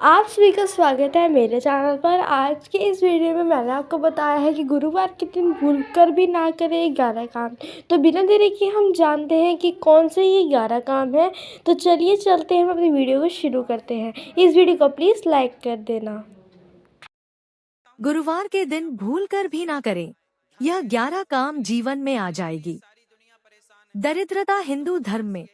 आप सभी का स्वागत है मेरे चैनल पर। आज के इस वीडियो में मैंने आपको बताया है कि गुरुवार के दिन भूलकर भी ना करें 11 काम। तो बिना देरी के हम जानते हैं कि कौन से ये 11 काम है। तो चलिए चलते हैं, हम अपनी वीडियो को शुरू करते हैं। इस वीडियो को प्लीज़ लाइक कर देना। गुरुवार के दिन भूलकर भी ना करें। यह 11 काम जीवन में आ जाएगी। दरिद्रता हिंदू धर्म में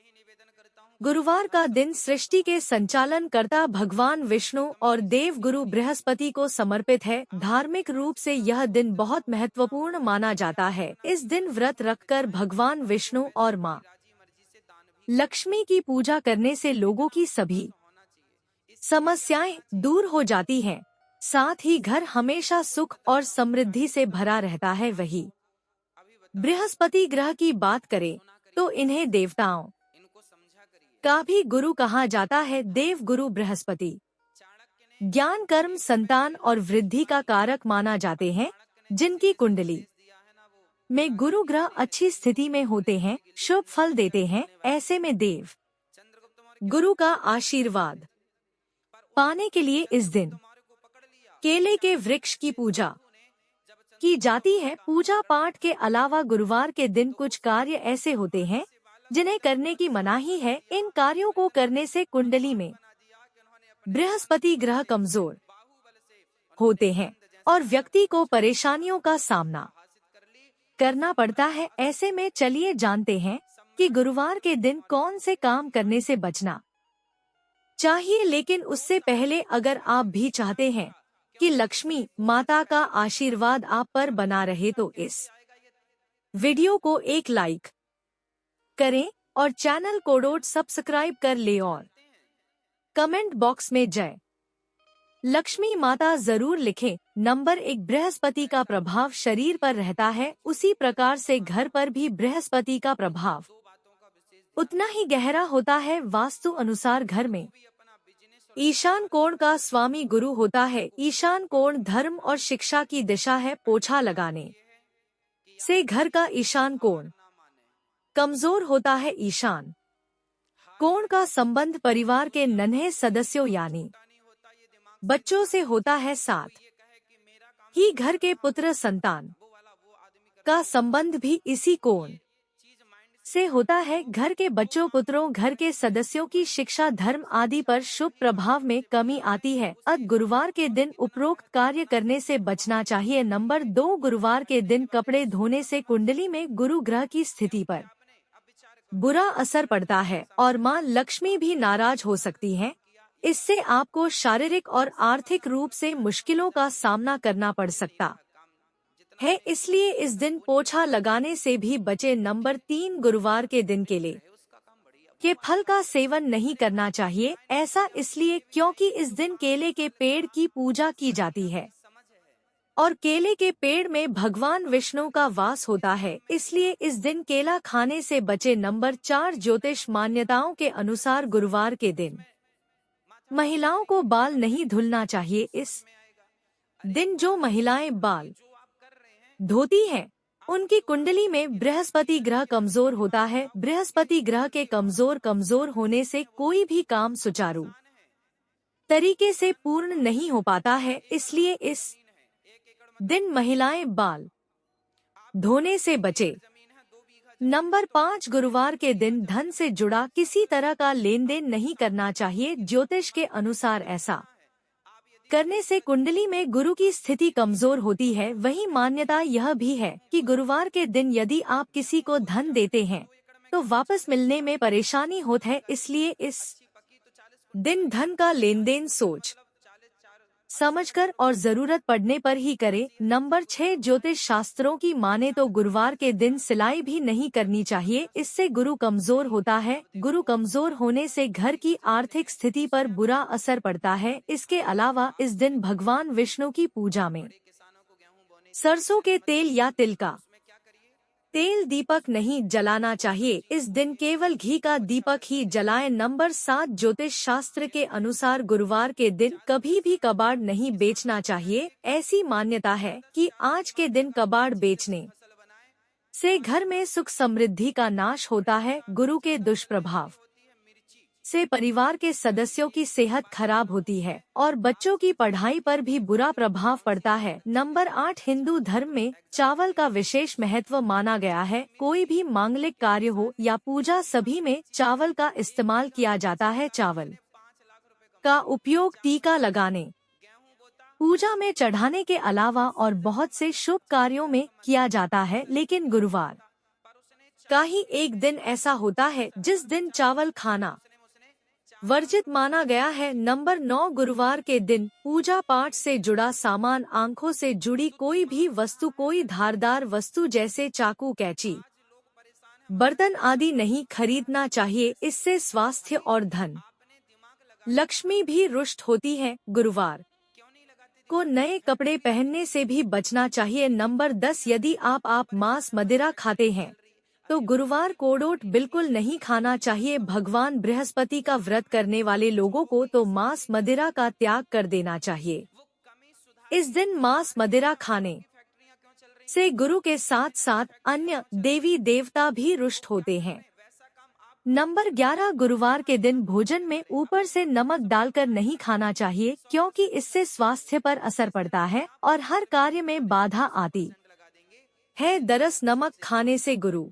गुरुवार का दिन सृष्टि के संचालन कर्ता भगवान विष्णु और देव गुरु बृहस्पति को समर्पित है। धार्मिक रूप से यह दिन बहुत महत्वपूर्ण माना जाता है। इस दिन व्रत रखकर भगवान विष्णु और माँ लक्ष्मी की पूजा करने से लोगों की सभी समस्याएं दूर हो जाती हैं। साथ ही घर हमेशा सुख और समृद्धि से भरा रहता है। वही बृहस्पति ग्रह की बात करें तो इन्हें देवताओं का भी गुरु कहा जाता है। देव गुरु बृहस्पति ज्ञान, कर्म, संतान और वृद्धि का कारक माना जाते हैं। जिनकी कुंडली में गुरु ग्रह अच्छी स्थिति में होते हैं, शुभ फल देते हैं। ऐसे में देव गुरु का आशीर्वाद पाने के लिए इस दिन केले के वृक्ष की पूजा की जाती है। पूजा पाठ के अलावा गुरुवार के दिन कुछ कार्य ऐसे होते हैं जिन्हें करने की मनाही है। इन कार्यों को करने से कुंडली में बृहस्पति ग्रह कमजोर होते हैं और व्यक्ति को परेशानियों का सामना करना पड़ता है। ऐसे में चलिए जानते हैं कि गुरुवार के दिन कौन से काम करने से बचना चाहिए। लेकिन उससे पहले अगर आप भी चाहते हैं कि लक्ष्मी माता का आशीर्वाद आप पर बना रहे तो इस वीडियो को एक लाइक करें और चैनल को सब्सक्राइब कर ले और कमेंट बॉक्स में जय लक्ष्मी माता जरूर लिखें। नंबर 1, बृहस्पति का प्रभाव शरीर पर रहता है, उसी प्रकार से घर पर भी बृहस्पति का प्रभाव उतना ही गहरा होता है। वास्तु अनुसार घर में ईशान कोण का स्वामी गुरु होता है। ईशान कोण धर्म और शिक्षा की दिशा है। पोछा लगाने से घर का ईशान कोण कमजोर होता है। ईशान कोण का संबंध परिवार के नन्हे सदस्यों यानी बच्चों से होता है। साथ ही घर के पुत्र संतान का संबंध भी इसी कोण से होता है। घर के बच्चों, पुत्रों, घर के सदस्यों की शिक्षा, धर्म आदि पर शुभ प्रभाव में कमी आती है। गुरुवार के दिन उपरोक्त कार्य करने से बचना चाहिए। नंबर 2, गुरुवार के दिन कपड़े धोने से कुंडली में गुरु ग्रह की स्थिति पर बुरा असर पड़ता है और मां लक्ष्मी भी नाराज हो सकती हैं। इससे आपको शारीरिक और आर्थिक रूप से मुश्किलों का सामना करना पड़ सकता है, इसलिए इस दिन पोछा लगाने से भी बचे। नंबर 3, गुरुवार के दिन केले के फल का सेवन नहीं करना चाहिए। ऐसा इसलिए क्योंकि इस दिन केले के पेड़ की पूजा की जाती है और केले के पेड़ में भगवान विष्णु का वास होता है, इसलिए इस दिन केला खाने से बचे। नंबर 4, ज्योतिष मान्यताओं के अनुसार गुरुवार के दिन महिलाओं को बाल नहीं धुलना चाहिए। इस दिन जो महिलाएं बाल धोती हैं, उनकी कुंडली में बृहस्पति ग्रह कमजोर होता है। बृहस्पति ग्रह के कमजोर होने से कोई भी काम सुचारू तरीके से पूर्ण नहीं हो पाता है, इसलिए इस दिन महिलाएं बाल धोने से बचे। नंबर 5, गुरुवार के दिन धन से जुड़ा किसी तरह का लेन देन नहीं करना चाहिए। ज्योतिष के अनुसार ऐसा करने से कुंडली में गुरु की स्थिति कमजोर होती है। वहीं मान्यता यह भी है कि गुरुवार के दिन यदि आप किसी को धन देते हैं तो वापस मिलने में परेशानी होती है, इसलिए इस दिन धन का लेन देन सोच समझकर और जरूरत पड़ने पर ही करें। नंबर 6, ज्योतिष शास्त्रों की माने तो गुरुवार के दिन सिलाई भी नहीं करनी चाहिए, इससे गुरु कमजोर होता है। गुरु कमजोर होने से घर की आर्थिक स्थिति पर बुरा असर पड़ता है। इसके अलावा इस दिन भगवान विष्णु की पूजा में सरसों के तेल या तिल का तेल दीपक नहीं जलाना चाहिए। इस दिन केवल घी का दीपक ही जलाएं। नंबर 7, ज्योतिष शास्त्र के अनुसार गुरुवार के दिन कभी भी कबाड़ नहीं बेचना चाहिए। ऐसी मान्यता है कि आज के दिन कबाड़ बेचने से घर में सुख समृद्धि का नाश होता है। गुरु के दुष्प्रभाव से परिवार के सदस्यों की सेहत खराब होती है और बच्चों की पढ़ाई पर भी बुरा प्रभाव पड़ता है। नंबर 8, हिंदू धर्म में चावल का विशेष महत्व माना गया है। कोई भी मांगलिक कार्य हो या पूजा, सभी में चावल का इस्तेमाल किया जाता है। चावल का उपयोग टीका लगाने, पूजा में चढ़ाने के अलावा और बहुत से शुभ कार्यों में किया जाता है। लेकिन गुरुवार का ही एक दिन ऐसा होता है जिस दिन चावल खाना वर्जित माना गया है। नंबर 9, गुरुवार के दिन पूजा पाठ से जुड़ा सामान, आंखों से जुड़ी कोई भी वस्तु, कोई धारदार वस्तु जैसे चाकू, कैंची, बर्तन आदि नहीं खरीदना चाहिए। इससे स्वास्थ्य और धन लक्ष्मी भी रुष्ट होती है। गुरुवार को नए कपड़े पहनने से भी बचना चाहिए। नंबर 10, यदि आप मांस मदिरा खाते हैं तो गुरुवार को ओट बिल्कुल नहीं खाना चाहिए। भगवान बृहस्पति का व्रत करने वाले लोगों को तो मांस मदिरा का त्याग कर देना चाहिए। इस दिन मांस मदिरा खाने से गुरु के साथ साथ अन्य देवी देवता भी रुष्ट होते हैं। नंबर 11, गुरुवार के दिन भोजन में ऊपर से नमक डालकर नहीं खाना चाहिए, क्योंकि इससे स्वास्थ्य पर असर पड़ता है और हर कार्य में बाधा आती है। दरअस नमक खाने से गुरु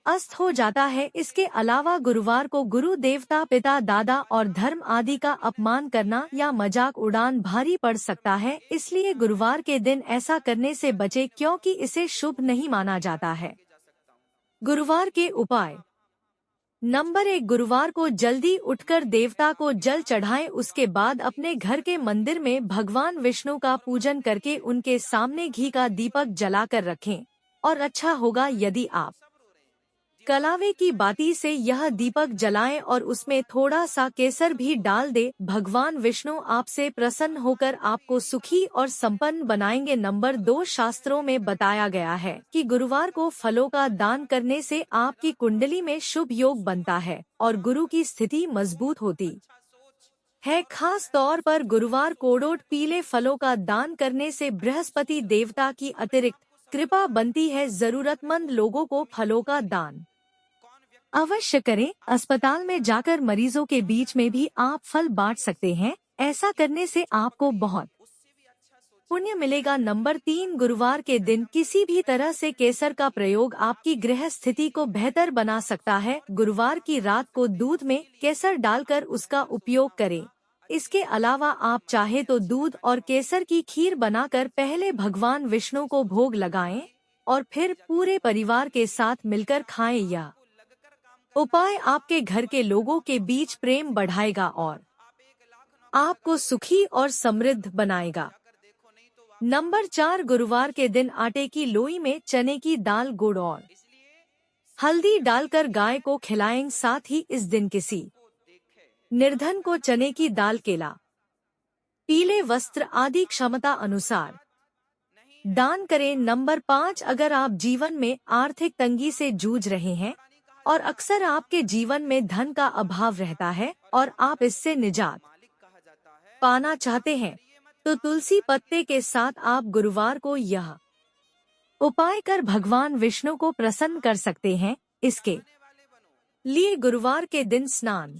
अस्त हो जाता है। इसके अलावा गुरुवार को गुरु देवता, पिता, दादा और धर्म आदि का अपमान करना या मजाक उड़ान भारी पड़ सकता है। इसलिए गुरुवार के दिन ऐसा करने से बचे, क्योंकि इसे शुभ नहीं माना जाता है। गुरुवार के उपाय। नंबर 1, गुरुवार को जल्दी उठकर देवता को जल चढ़ाएं। उसके बाद अपने घर के मंदिर में भगवान विष्णु का पूजन करके उनके सामने घी का दीपक जलाकर रखें। और अच्छा होगा यदि आप कलावे की बाती से यह दीपक जलाएं और उसमें थोड़ा सा केसर भी डाल दे। भगवान विष्णु आपसे प्रसन्न होकर आपको सुखी और संपन्न बनाएंगे। नंबर 2, शास्त्रों में बताया गया है कि गुरुवार को फलों का दान करने से आपकी कुंडली में शुभ योग बनता है और गुरु की स्थिति मजबूत होती है। खास तौर पर गुरुवार को ओट पीले फलों का दान करने से बृहस्पति देवता की अतिरिक्त कृपा बनती है। जरूरतमंद लोगों को फलों का दान अवश्य करें। अस्पताल में जाकर मरीजों के बीच में भी आप फल बांट सकते हैं। ऐसा करने से आपको बहुत पुण्य मिलेगा। नंबर 3, गुरुवार के दिन किसी भी तरह से केसर का प्रयोग आपकी गृह स्थिति को बेहतर बना सकता है। गुरुवार की रात को दूध में केसर डालकर उसका उपयोग करें। इसके अलावा आप चाहे तो दूध और केसर की खीर बनाकर पहले भगवान विष्णु को भोग लगाएं और फिर पूरे परिवार के साथ मिलकर खाएं। यह उपाय आपके घर के लोगों के बीच प्रेम बढ़ाएगा और आपको सुखी और समृद्ध बनाएगा। नंबर 4, गुरुवार के दिन आटे की लोई में चने की दाल, गुड़ और हल्दी डालकर गाय को खिलाएं। साथ ही इस दिन किसी निर्धन को चने की दाल, केला, पीले वस्त्र आदि क्षमता अनुसार दान करें। नंबर 5, अगर आप जीवन में आर्थिक तंगी से जूझ रहे हैं और अक्सर आपके जीवन में धन का अभाव रहता है और आप इससे निजात पाना चाहते हैं, तो तुलसी पत्ते के साथ आप गुरुवार को यह उपाय कर भगवान विष्णु को प्रसन्न कर सकते हैं। इसके लिए गुरुवार के दिन स्नान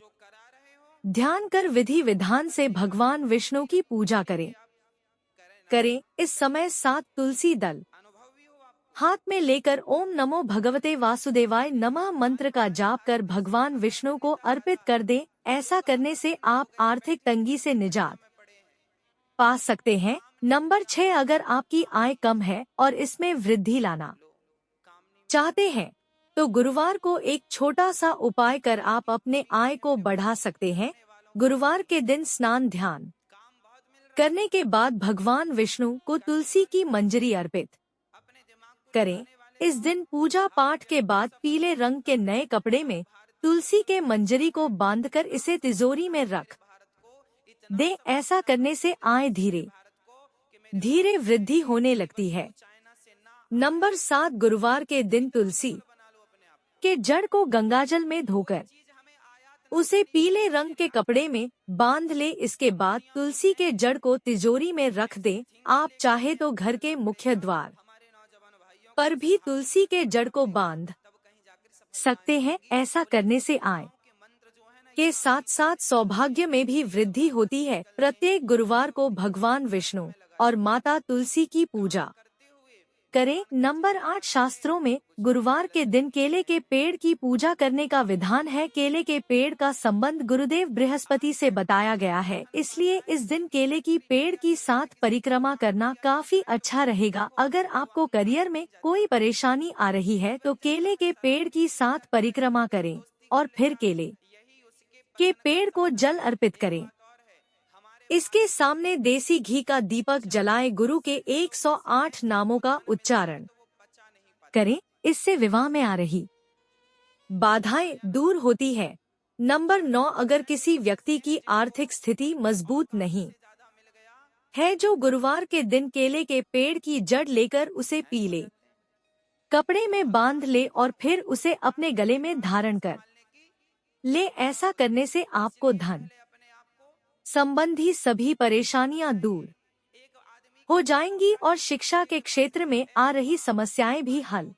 ध्यान कर विधि विधान से भगवान विष्णु की पूजा करें। इस समय 7 तुलसी दल हाथ में लेकर ओम नमो भगवते वासुदेवाय नमः मंत्र का जाप कर भगवान विष्णु को अर्पित कर दें। ऐसा करने से आप आर्थिक तंगी से निजात पा सकते हैं। नंबर 6, अगर आपकी आय कम है और इसमें वृद्धि लाना चाहते हैं तो गुरुवार को एक छोटा सा उपाय कर आप अपने आय को बढ़ा सकते हैं। गुरुवार के दिन स्नान ध्यान करने के बाद भगवान विष्णु को तुलसी की मंजरी अर्पित करें। इस दिन पूजा पाठ के बाद पीले रंग के नए कपड़े में तुलसी के मंजरी को बांधकर इसे तिजोरी में रख दें। ऐसा करने से आय धीरे धीरे वृद्धि होने लगती है। नंबर 7, गुरुवार के दिन तुलसी के जड़ को गंगाजल में धोकर उसे पीले रंग के कपड़े में बांध ले। इसके बाद तुलसी के जड़ को तिजोरी में रख दें। आप चाहे तो घर के मुख्य द्वार पर भी तुलसी के जड़ को बांध सकते हैं। ऐसा करने से आय के साथ साथ सौभाग्य में भी वृद्धि होती है। प्रत्येक गुरुवार को भगवान विष्णु और माता तुलसी की पूजा करें। नंबर 8, शास्त्रों में गुरुवार के दिन केले के पेड़ की पूजा करने का विधान है। केले के पेड़ का संबंध गुरुदेव बृहस्पति से बताया गया है, इसलिए इस दिन केले की पेड़ की 7 परिक्रमा करना काफी अच्छा रहेगा। अगर आपको करियर में कोई परेशानी आ रही है तो केले के पेड़ की 7 परिक्रमा करें और फिर केले के पेड़ को जल अर्पित करें। इसके सामने देसी घी का दीपक जलाएं। गुरु के 108 नामों का उच्चारण करें। इससे विवाह में आ रही बाधाएं दूर होती है। नंबर 9, अगर किसी व्यक्ति की आर्थिक स्थिति मजबूत नहीं है जो गुरुवार के दिन केले के पेड़ की जड़ लेकर उसे पी ले, कपड़े में बांध ले और फिर उसे अपने गले में धारण कर ले। ऐसा करने से आपको धन संबंधी सभी परेशानियां दूर हो जाएंगी और शिक्षा के क्षेत्र में आ रही समस्याएं भी हल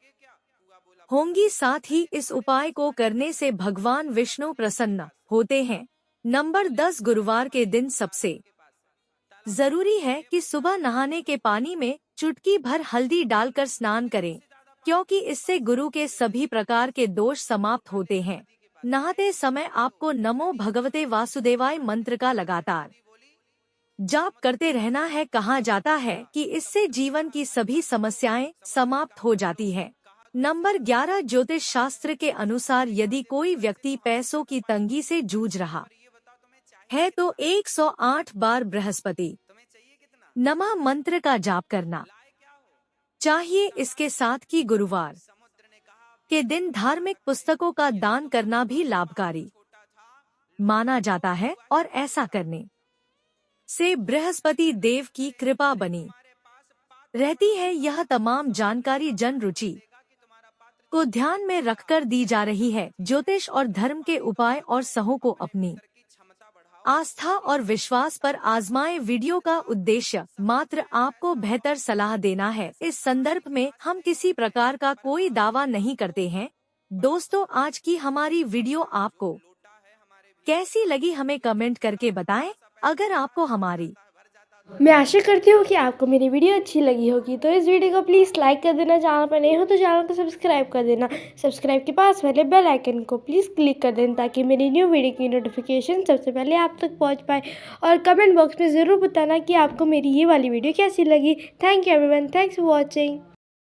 होंगी। साथ ही इस उपाय को करने से भगवान विष्णु प्रसन्न होते हैं। नंबर 10, गुरुवार के दिन सबसे जरूरी है कि सुबह नहाने के पानी में चुटकी भर हल्दी डालकर स्नान करें, क्योंकि इससे गुरु के सभी प्रकार के दोष समाप्त होते हैं। नहाते समय आपको नमो भगवते वासुदेवाय मंत्र का लगातार जाप करते रहना है। कहा जाता है कि इससे जीवन की सभी समस्याएं समाप्त हो जाती है। नंबर 11, ज्योतिष शास्त्र के अनुसार यदि कोई व्यक्ति पैसों की तंगी से जूझ रहा है तो 108 बार बृहस्पति नमः मंत्र का जाप करना चाहिए। इसके साथ ही गुरुवार के दिन धार्मिक पुस्तकों का दान करना भी लाभकारी माना जाता है और ऐसा करने से बृहस्पति देव की कृपा बनी रहती है। यह तमाम जानकारी जन रुचि को ध्यान में रखकर दी जा रही है। ज्योतिष और धर्म के उपाय और सहों को अपनी आस्था और विश्वास पर आजमाएं। वीडियो का उद्देश्य मात्र आपको बेहतर सलाह देना है। इस संदर्भ में हम किसी प्रकार का कोई दावा नहीं करते हैं। दोस्तों, आज की हमारी वीडियो आपको कैसी लगी हमें कमेंट करके बताएं। अगर आपको हमारी मैं आशा करती हूँ कि आपको मेरी वीडियो अच्छी लगी होगी, तो इस वीडियो को प्लीज़ लाइक कर देना। चैनल पर नए हो तो चैनल को सब्सक्राइब कर देना। सब्सक्राइब के पास वाले बेल आइकन को प्लीज़ क्लिक कर देना, ताकि मेरी न्यू वीडियो की नोटिफिकेशन सबसे पहले आप तक पहुँच पाए। और कमेंट बॉक्स में ज़रूर बताना कि आपको मेरी ये वाली वीडियो कैसी लगी। Thank you everyone, thanks for watching.